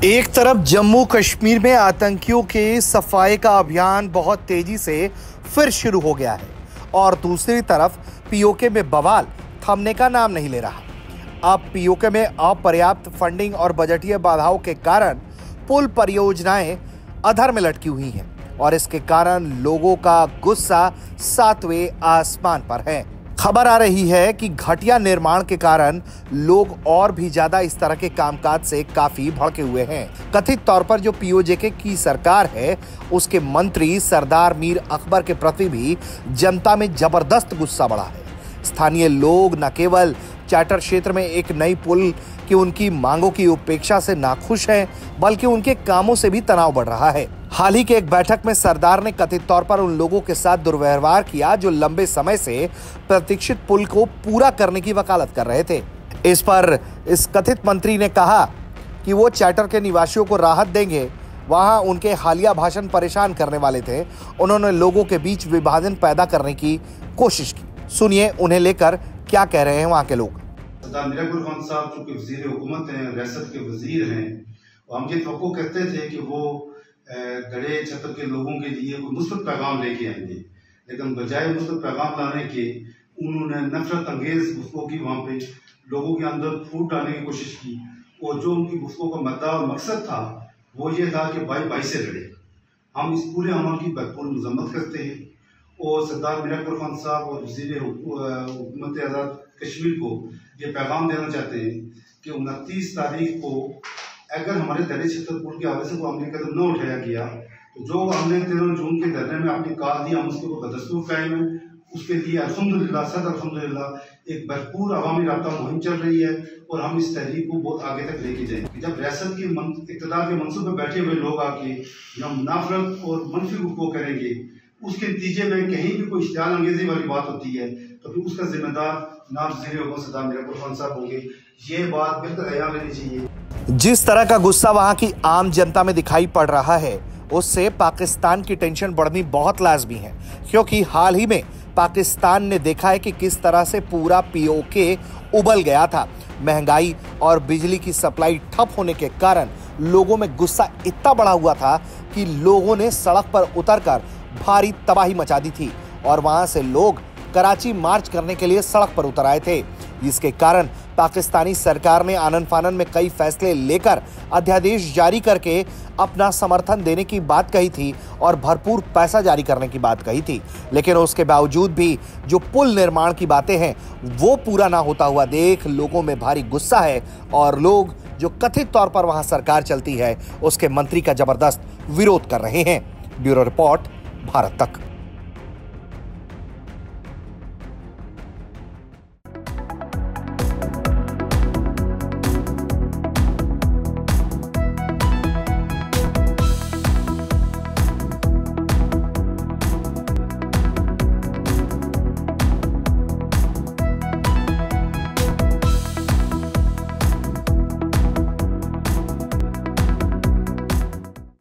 एक तरफ जम्मू कश्मीर में आतंकियों के सफाई का अभियान बहुत तेजी से फिर शुरू हो गया है और दूसरी तरफ पीओके में बवाल थमने का नाम नहीं ले रहा। अब पीओके में अपर्याप्त फंडिंग और बजटीय बाधाओं के कारण पुल परियोजनाएं अधर में लटकी हुई हैं और इसके कारण लोगों का गुस्सा सातवें आसमान पर है। खबर आ रही है कि घटिया निर्माण के कारण लोग और भी ज्यादा इस तरह के कामकाज से काफी भड़के हुए हैं। कथित तौर पर जो पीओजे की सरकार है उसके मंत्री सरदार मीर अकबर के प्रति भी जनता में जबरदस्त गुस्सा बढ़ा है। स्थानीय लोग न केवल चार्टर क्षेत्र में एक नई पुल की उनकी मांगों की उपेक्षा से नाखुश हैं, बल्कि उनके कामों से भी तनाव बढ़ रहा है। हाल ही के एक बैठक में सरदार ने कथित तौर पर उन लोगों के साथ दुर्व्यवहार किया जो लंबे समय से प्रतीक्षित पुल को पूरा करने की वकालत कर रहे थे। इस पर इस कथित मंत्री ने कहा कि वो चार्टर के निवासियों को राहत देंगे। वहां उनके हालिया भाषण परेशान करने वाले थे। उन्होंने लोगों के बीच विभाजन पैदा करने की कोशिश की। सुनिए उन्हें लेकर क्या कह रहे हैं वहां के लोग। सरदार मीर अकबर खान साहब जो कि वज़ीर हुकूमत हैं, रियासत के वज़ीर हैं, हम ये तवक्को करते थे कि वो गड़े छतर के लोगों के लिए कोई मुस्बत पैगाम लेके आएंगे, लेकिन बजाय मुस्बत पैगाम लाने के उन्होंने नफरत अंगेज गुफ्तगू की। वहाँ पे लोगों के अंदर फूट डालने की कोशिश की और जो उनकी गुफ्तगू का मुद्दा और मकसद था वो ये था कि भाई भाई से लड़े। हम इस पूरे अमल की भरपूर मजम्मत करते हैं और सरदार मीर अकबर खान साहब और वज़ीर हुकूमत आज़ाद कश्मीर को ये पैगाम देना चाहते हैं कि 29 तारीख को अगर हमारे दरे छतर पुल के हवाले से कोई अमली कदम न उठाया गया तो जो हमने 13 जून के धरने में अपनी कॉल दी हम उसके ऊपर बदस्तूर कायम है। उसके लिए अल्हम्दुलिल्लाह सद अल्हम्दुलिल्लाह एक भरपूर अवामी राब्ता मुहिम चल रही है और हम इस तहरीक को बहुत आगे तक लेके जाएंगे। जब रियासत के इक़्तिदार के मनसूब में बैठे हुए लोग आके हम नफरत और मनफी गुफ्तगू करेंगे, उसके नतीजे में कहीं भी कोई इश्तियाल अंगेजी वाली बात होती है तो फिर उसका जिम्मेदार नाब वज़ीर हुकूमत सरदार मीर अकबर खान साहब होंगे। ये बात बिल्कुल ख्याल रहनी चाहिए। जिस तरह का गुस्सा वहां की आम जनता में दिखाई पड़ रहा है उससे पाकिस्तान की टेंशन बढ़नी बहुत लाजमी है, क्योंकि हाल ही में पाकिस्तान ने देखा है कि किस तरह से पूरा पीओके उबल गया था। महंगाई और बिजली की सप्लाई ठप होने के कारण लोगों में गुस्सा इतना बढ़ा हुआ था कि लोगों ने सड़क पर उतरकर भारी तबाही मचा दी थी और वहां से लोग कराची मार्च करने के लिए सड़क पर उतर आए थे, जिसके कारण पाकिस्तानी सरकार ने आनन फानन में कई फैसले लेकर अध्यादेश जारी करके अपना समर्थन देने की बात कही थी और भरपूर पैसा जारी करने की बात कही थी। लेकिन उसके बावजूद भी जो पुल निर्माण की बातें हैं वो पूरा ना होता हुआ देख लोगों में भारी गुस्सा है और लोग जो कथित तौर पर वहां सरकार चलती है उसके मंत्री का जबरदस्त विरोध कर रहे हैं। ब्यूरो रिपोर्ट, भारत तक।